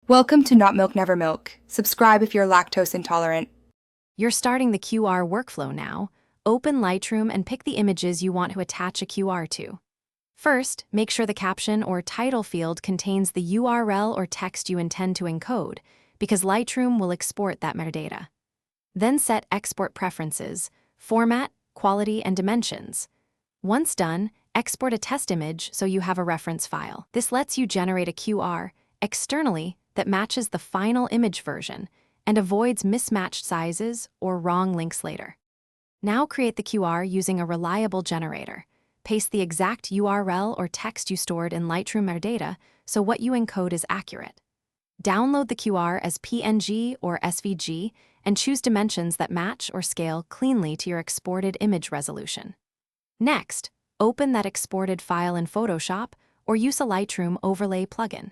Welcome to Not Milk Never Milk. Subscribe if you're lactose intolerant. You're starting the QR workflow now. Open Lightroom and pick the images you want to attach a QR to. First, make sure the caption or title field contains the URL or text you intend to encode, because Lightroom will export that metadata. Then set export preferences, format, quality, and dimensions. Once done, export a test image so you have a reference file. This lets you generate a QR externally that matches the final image version and avoids mismatched sizes or wrong links later. Now create the QR using a reliable generator. Paste the exact URL or text you stored in Lightroom metadata so what you encode is accurate. Download the QR as PNG or SVG and choose dimensions that match or scale cleanly to your exported image resolution. Next, open that exported file in Photoshop or use a Lightroom overlay plugin.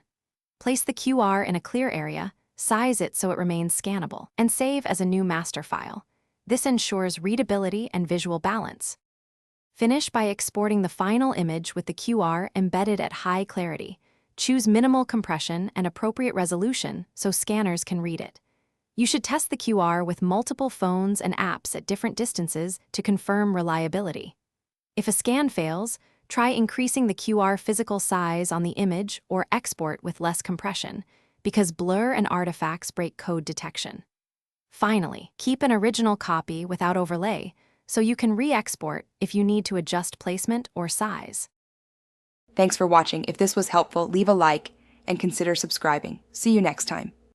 Place the QR in a clear area, size it so it remains scannable, and save as a new master file. This ensures readability and visual balance. Finish by exporting the final image with the QR embedded at high clarity. Choose minimal compression and appropriate resolution so scanners can read it. You should test the QR with multiple phones and apps at different distances to confirm reliability. If a scan fails, try increasing the QR physical size on the image or export with less compression, because blur and artifacts break code detection. Finally, keep an original copy without overlay, so you can re-export if you need to adjust placement or size. Thanks for watching. If this was helpful, leave a like and consider subscribing. See you next time.